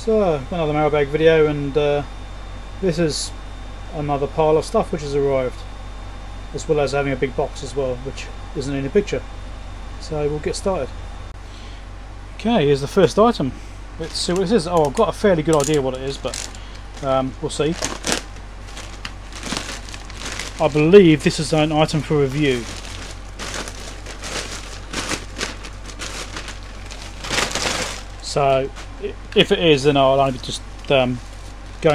So, another mailbag video, and this is another pile of stuff which has arrived, as well as having a big box as well, which isn't in the picture. So we'll get started. Okay, here's the first item. Let's see what this is. Oh, I've got a fairly good idea what it is, but we'll see. I believe this is an item for review. So, if it is, then I'll only be just going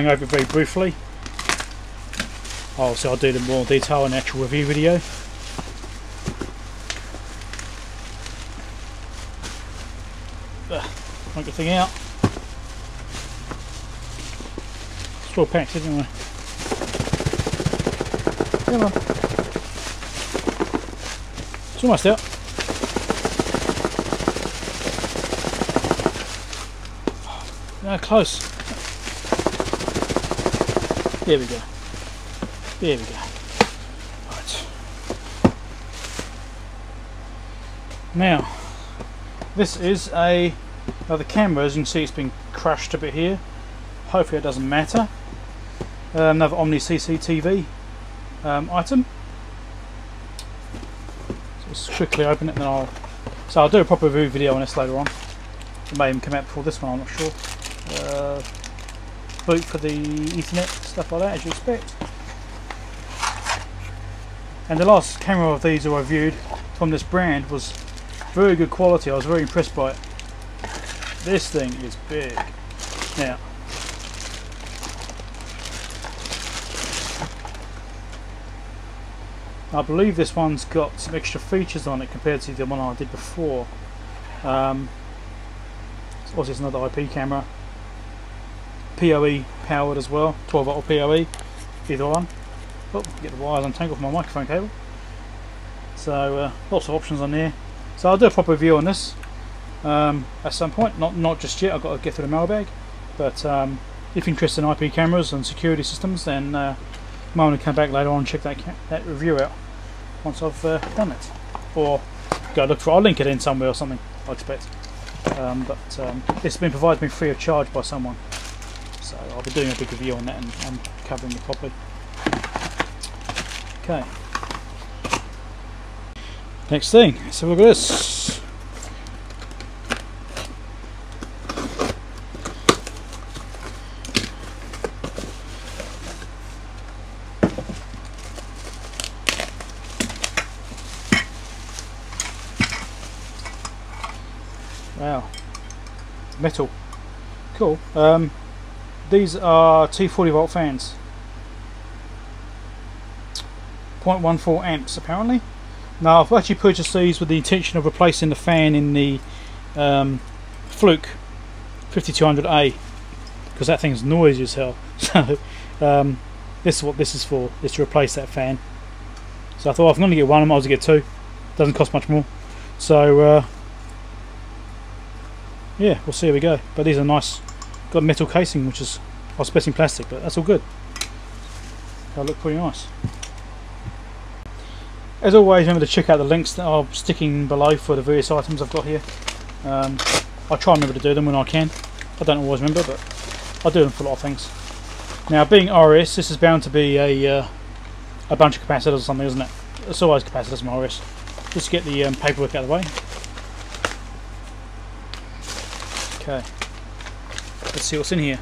over it very briefly. Obviously, I'll do the more detail in the actual review video. Take the thing out. It's all packed anyway. Come on. It's almost out. No, close. There we go. There we go. Right. Now, this is the camera. As you can see, it's been crushed a bit here. Hopefully it doesn't matter. Another Omni CCTV item. So let's quickly open it, and then I'll do a proper review video on this later on. It may even come out before this one, I'm not sure. Boot for the Ethernet, stuff like that, as you expect. And the last camera of these I reviewed from this brand was very good quality. I was very impressed by it. This thing is big. Now, I believe this one's got some extra features on it compared to the one I did before. Also, it's another IP camera, PoE powered as well, 12-volt PoE, either one. Oh, get the wires untangled from my microphone cable. So lots of options on there. So I'll do a proper review on this at some point. Not just yet. I've got to get through the mailbag. But if you're interested in IP cameras and security systems, then I might want to come back later on and check that review out once I've done it, or go look for it. I'll link it in somewhere or something, I expect. But it's been provided to me free of charge by someone, so I'll be doing a big review on that and covering it properly. Okay. Next thing, so look at this. Wow, metal, cool. These are 240-volt fans, 0.14 amps apparently. Now I've actually purchased these with the intention of replacing the fan in the Fluke 5200A, because that thing's noisy as hell. So this is what this is for, is to replace that fan. So I thought, if I'm going to get one, I might as well get two. Doesn't cost much more. So yeah, we'll see how we go. But these are nice. Got metal casing, which is, I was expecting plastic, but that's all good. They look pretty nice. As always, remember to check out the links that are sticking below for the various items I've got here. I try and remember to do them when I can. I don't always remember, but I do them for a lot of things. Now, being RS, this is bound to be a bunch of capacitors or something, isn't it? It's always capacitors from RS. Just get the paperwork out of the way. Okay, let's see what's in here.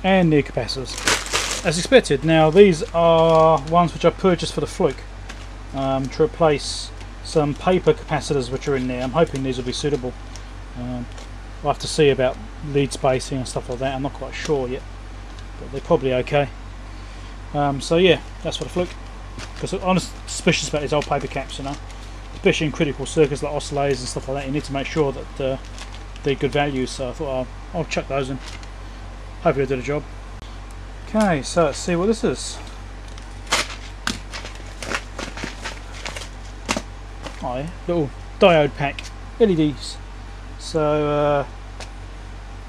And the capacitors, as expected. Now these are ones which I purchased for the Fluke to replace some paper capacitors which are in there. I'm hoping these will be suitable. I'll have to see about lead spacing and stuff like that. I'm not quite sure yet, but they're probably okay. So yeah, that's for the Fluke. Because I'm suspicious about these old paper caps, you know, especially in critical circuits like oscillators and stuff like that. You need to make sure that they're good value. So I thought I'll chuck those in. Hopefully I did a job. Okay, so let's see what this is. Oh yeah, little diode pack, LEDs. So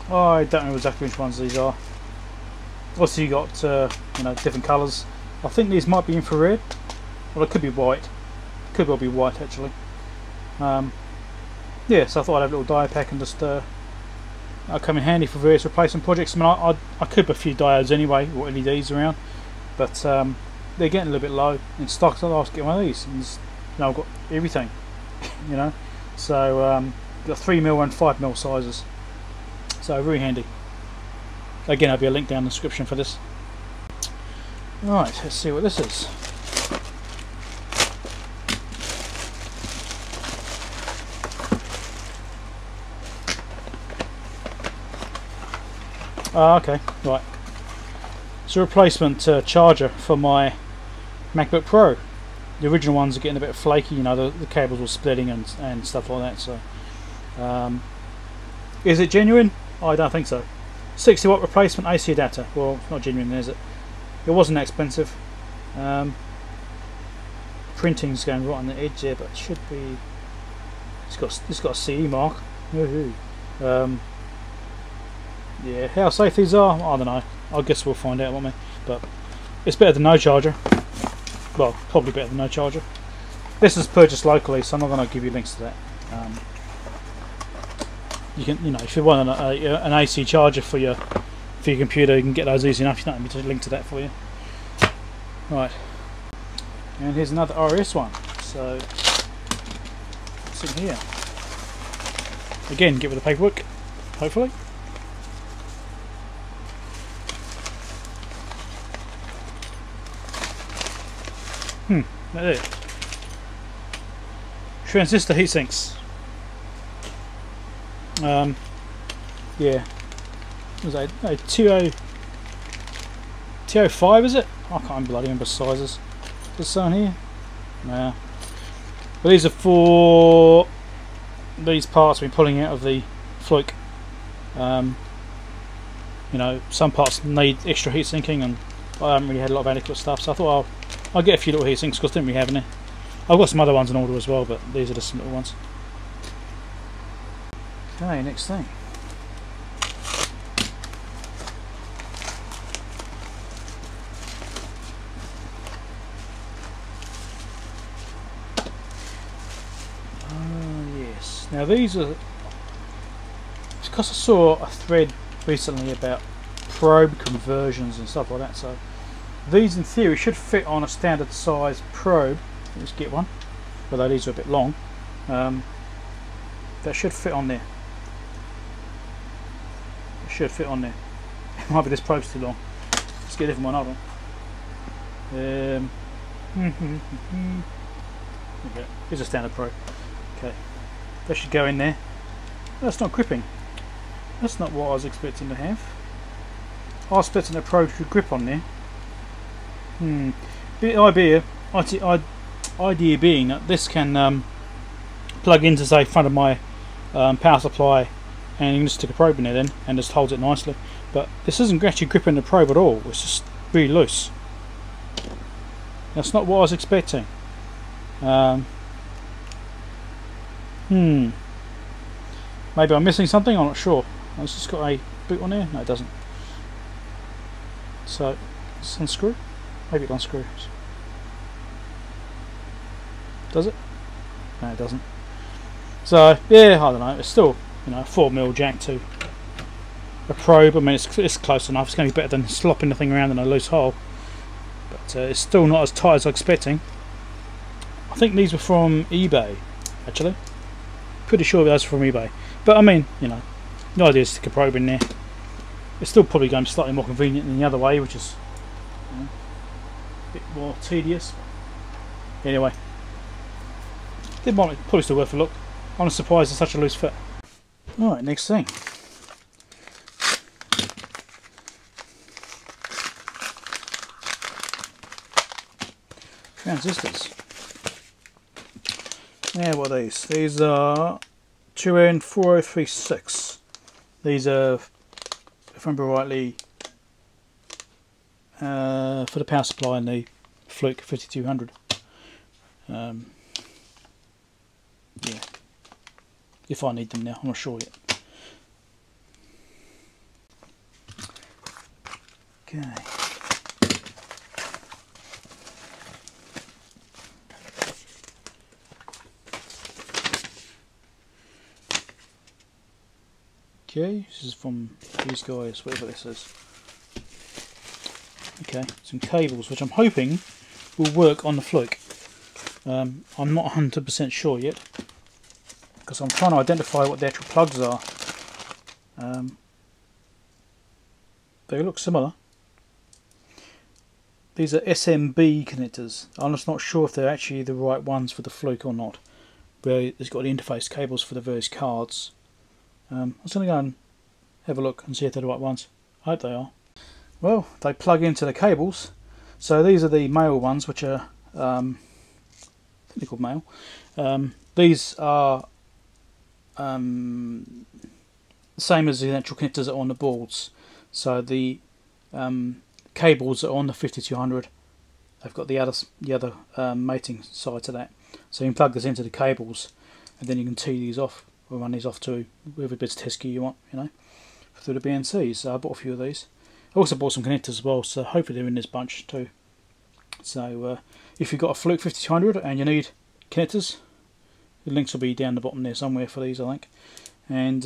I don't know exactly which ones these are. Obviously you got you know, different colours. I think these might be infrared. Well, it could be white. Could well be white actually. Yeah, so I thought I'd have a little diode pack and just that'll come in handy for various replacement projects. I mean, I keep a few diodes anyway, or LEDs around, but they're getting a little bit low in stock, so I'll get one of these. And I've got everything, you know. So got 3mm and 5mm sizes, so very handy. Again, there'll be a link down in the description for this. Right, let's see what this is. Okay, right. It's a replacement charger for my MacBook Pro. The original ones are getting a bit flaky, you know, the cables were splitting and stuff like that. So, is it genuine? I don't think so. 60-watt replacement AC adapter. Well, it's not genuine, is it? It wasn't that expensive. Printing's going right on the edge there, but it should be. It's got a CE mark. Woohoo. Yeah, how safe these are, I don't know. I guess we'll find out, won't we? But it's better than no charger. Well, probably better than no charger. This is purchased locally, so I'm not going to give you links to that. You can, you know, if you want an AC charger for your computer, you can get those easy enough. You don't need me to link to that for you. Right, and here's another RS one. So it's in here. Again, get with the paperwork, hopefully. That's it. Transistor heat sinks. Yeah. What was that? No, 205 is it? I can't bloody remember sizes. Is this on here? Nah. But these are for these parts we're pulling out of the Fluke. You know, some parts need extra heat sinking, and I haven't really had a lot of adequate stuff, so I thought I'll get a few little heat sinks because I didn't really have any. I've got some other ones in order as well, but these are just some little ones. Okay, next thing. Yes. Now these are. It's because I saw a thread recently about probe conversions and stuff like that. So these, in theory, should fit on a standard size probe. Let's get one. Although these are a bit long. That should fit on there. It should fit on there. It might be this probe's too long. Let's get a different one. Hold on. Okay. Here's a standard probe. Okay. That should go in there. That's not gripping. That's not what I was expecting to have. I was expecting the probe to grip on there. The idea being that this can plug into, say, front of my power supply, and you can just stick a probe in there then and just holds it nicely. But this isn't actually gripping the probe at all. It's just really loose. That's not what I was expecting. Maybe I'm missing something. I'm not sure. It's just got a boot on there. No, it doesn't. So it's unscrew. Maybe it unscrews. Does it? No, it doesn't. So yeah, I don't know. It's still, you know, a 4mm jack to a probe. I mean, it's close enough. It's going to be better than slopping the thing around in a loose hole. But it's still not as tight as I was expecting. I think these were from eBay, actually. Pretty sure those were from eBay. But I mean, you know, the idea is to stick a probe in there. It's still probably going to be slightly more convenient than the other way, which is, you know, a bit more tedious. Anyway, it might probably still worth a look. I'm surprised it's such a loose fit. Alright, next thing. Transistors. Now what are these? These are 2N4036. These are, if I remember rightly, for the power supply in the Fluke 5200. Yeah, if I need them now, I'm not sure yet. Okay. Okay, this is from these guys, whatever this is. Okay, some cables which I'm hoping will work on the Fluke. I'm not 100% sure yet because I'm trying to identify what the actual plugs are. They look similar. These are SMB connectors. I'm just not sure if they're actually the right ones for the Fluke or not. Where it's got the interface cables for the various cards. I'm just going to go and have a look and see if they're the right ones. I hope they are. Well, they plug into the cables. So these are the male ones, which are I think they're called male. These are the same as the actual connectors that are on the boards. So the cables are on the 5200. They've got the other mating side to that. So you can plug this into the cables, and then you can tee these off or run these off to whatever bits of test gear you want, you know, through the BNCs. So I bought a few of these. I also bought some connectors as well, so hopefully they're in this bunch too. So if you've got a Fluke 5200 and you need connectors, the links will be down the bottom there somewhere for these, I think. And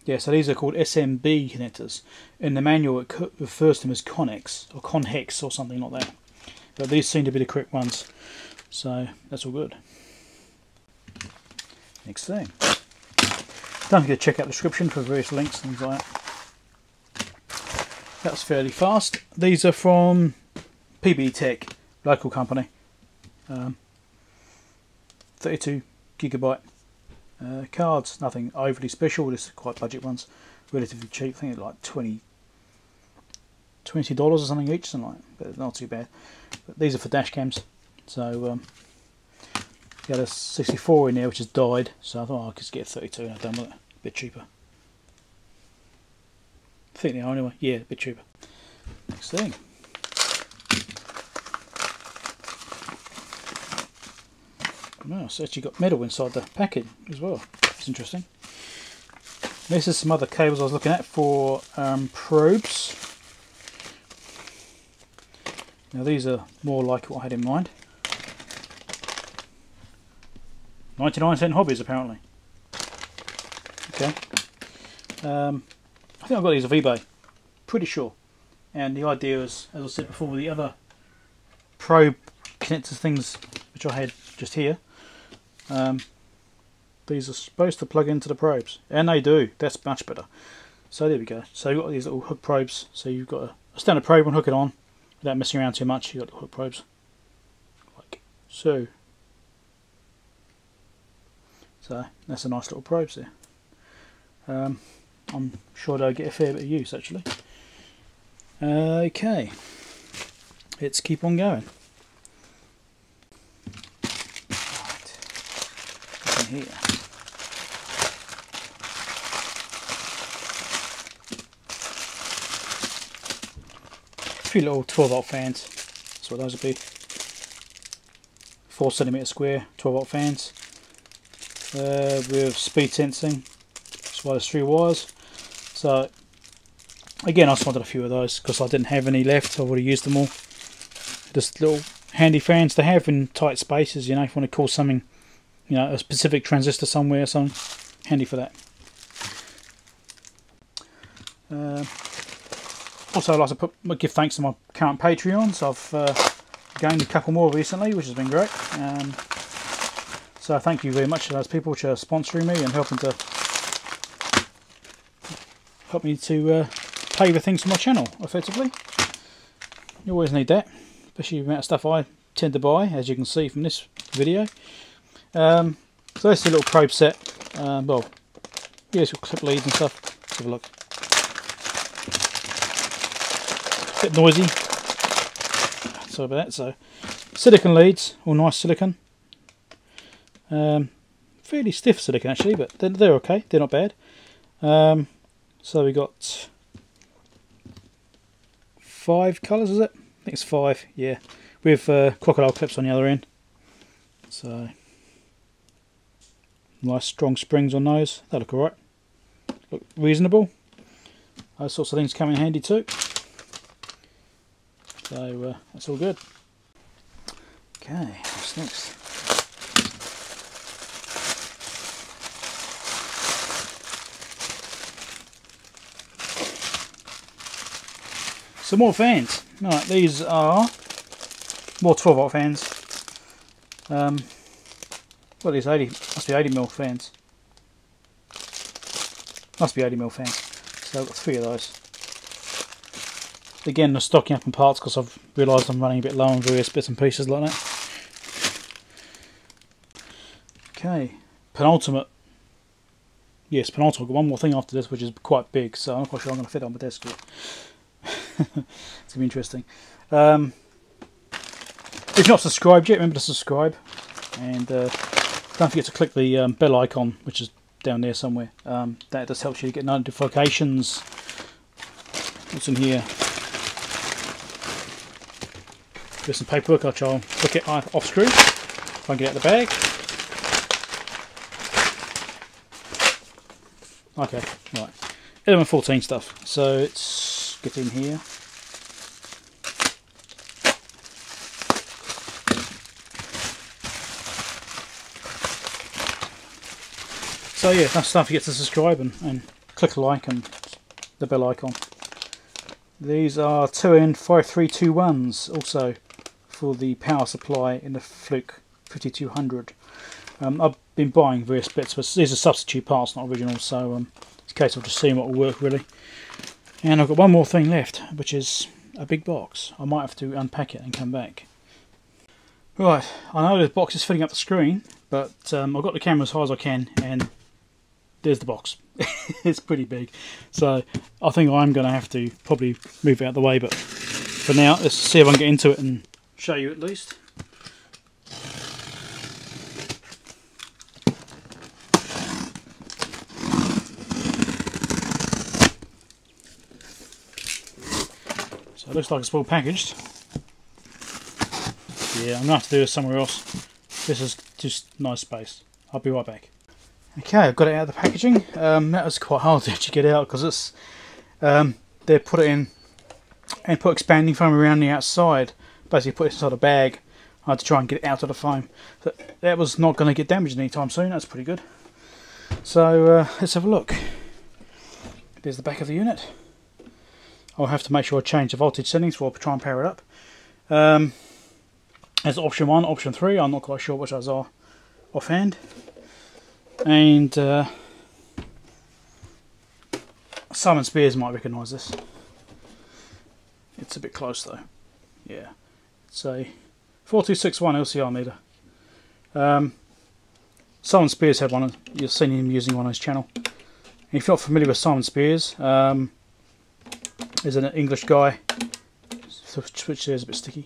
yeah, so these are called SMB connectors. In the manual it refers to them as Connex or Conhex or something like that. But these seem to be the correct ones, so that's all good. Next thing. Don't forget to check out the description for various links and things like that. That's fairly fast. These are from PB Tech, local company. 32GB cards, nothing overly special, just quite budget ones, relatively cheap. I think they're like $20 or something each, something like that, but not too bad. But these are for dash cams. So got a 64 in there which has died, so I thought I could just get a 32 and I'm done with it. A bit cheaper. I think they are anyway. Yeah, a bit cheaper. Next thing. Well, it's actually got metal inside the package as well. It's interesting. This is some other cables I was looking at for probes. Now these are more like what I had in mind. 99-cent hobbies apparently. Okay. I think I got these off eBay. Pretty sure. And the idea is, as I said before, with the other probe connector things which I had just here, these are supposed to plug into the probes, and they do. That's much better. So there we go. So you've got these little hook probes. So you've got a standard probe and hook it on without messing around too much. You've got the hook probes like so. So that's a nice little probes there. I'm sure they'll get a fair bit of use actually. Okay, let's keep on going. Right. What's in here? A few little 12-volt fans. That's what those would be. 4cm square 12-volt fans with speed sensing, as well as 3 wires. So again, I just wanted a few of those because I didn't have any left. I've already used them all. Just little handy fans to have in tight spaces, you know, if you want to call something, you know, a specific transistor somewhere or something. Handy for that. Also, I'd like to give thanks to my current Patreons. I've gained a couple more recently, which has been great. So thank you very much to those people which are sponsoring me and help me to pay for things for my channel effectively. You always need that, especially the amount of stuff I tend to buy, as you can see from this video. So that's the little probe set. Well, yeah, it's got clip leads and stuff. Let's have a look. A bit noisy. Sorry about that. So silicon leads, all nice silicon. Fairly stiff silicon actually, but they're okay. They're not bad. So we got 5 colours, is it? I think it's 5, yeah. With crocodile clips on the other end. So nice strong springs on those. They look alright. Look reasonable. Those sorts of things come in handy too. So that's all good. Okay, what's next? some more fans. Right, these are more 12 volt fans. What are these? 80, must be 80mm fans. Must be 80mm fans. So I've got 3 of those. Again, they're stocking up in parts because I've realised I'm running a bit low on various bits and pieces like that. Okay, penultimate. Yes, penultimate. I've got one more thing after this, which is quite big, so I'm not quite sure I'm going to fit it on my desk yet. It's going to be interesting. If you're not subscribed yet, remember to subscribe, and don't forget to click the bell icon, which is down there somewhere. That just helps you get notifications. What's in here? There's some paperwork. I'll try and look it off screen if I can get out of the bag. Okay, right. Element 14 stuff. So let's get in here. So yeah, that's stuff you get to subscribe and click like and the bell icon. These are 2N5321s also for the power supply in the Fluke 5200. I've been buying various bits, but these are substitute parts, not original, so it's a case of just seeing what will work really. And I've got one more thing left, which is a big box. I might have to unpack it and come back. Right, I know the box is filling up the screen, but I've got the camera as high as I can, and there's the box. It's pretty big, so I think I'm going to have to probably move it out of the way, but for now, let's see if I can get into it and show you at least. So it looks like it's well packaged. Yeah, I'm going to have to do this somewhere else. This is just nice space. I'll be right back. Okay, I've got it out of the packaging. That was quite hard to actually get out because it's they put it in and put expanding foam around the outside. Basically put it inside a bag. I had to try and get it out of the foam. So that was not going to get damaged anytime soon. That's pretty good. So let's have a look. There's the back of the unit. I'll have to make sure I change the voltage settings before I try and power it up. There's option 1, option 3. I'm not quite sure which those are offhand. And Simon Spears might recognise this. It's a bit close though. Yeah, it's a 4261 LCR meter. Simon Spears had one. You've seen him using one on his channel. And if you're not familiar with Simon Spears, he's an English guy. Switch there is a bit sticky.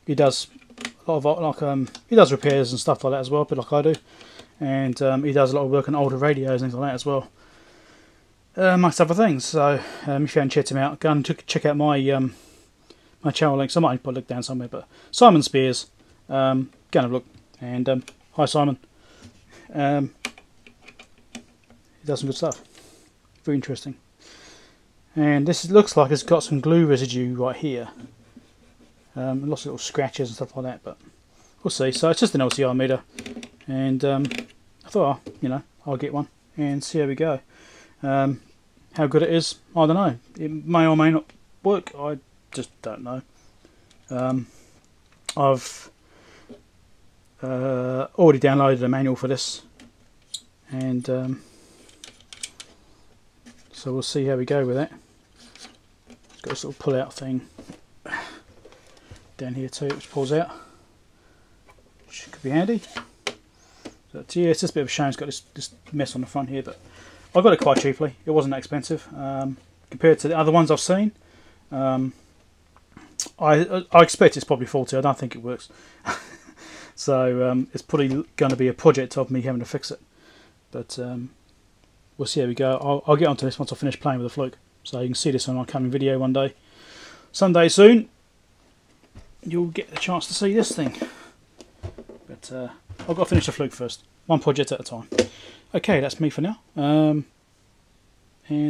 He does a lot of he does repairs and stuff like that as well, a bit like I do, and he does a lot of work on older radios and things like that as well, amongst other things. So if you haven't checked him out, go and check out my my channel links. I might put a link down somewhere, but Simon Spears, go and have a look. And hi Simon, he does some good stuff, very interesting. And this looks like it's got some glue residue right here. Lots of little scratches and stuff like that, but we'll see. So it's just an LCR meter, and I thought, I'll get one and see how we go. How good it is, I don't know. It may or may not work. I just don't know. I've already downloaded a manual for this, and so we'll see how we go with that. It's got this little pull-out thing down here too, which pulls out, which could be handy. But yeah, it's just a bit of a shame it's got this mess on the front here, but I got it quite cheaply. It wasn't that expensive compared to the other ones I've seen. I expect it's probably faulty. I don't think it works. So it's probably going to be a project of me having to fix it. But we'll see how we go. I'll get onto this once I finish playing with the Fluke, so you can see this on my coming video one day. Someday soon you'll get the chance to see this thing. But I've got to finish the Fluke first. One project at a time. Okay, that's me for now. And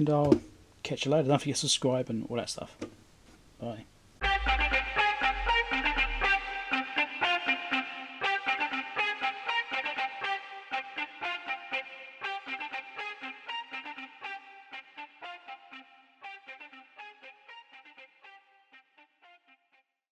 I'll catch you later. Don't forget to subscribe and all that stuff. Bye.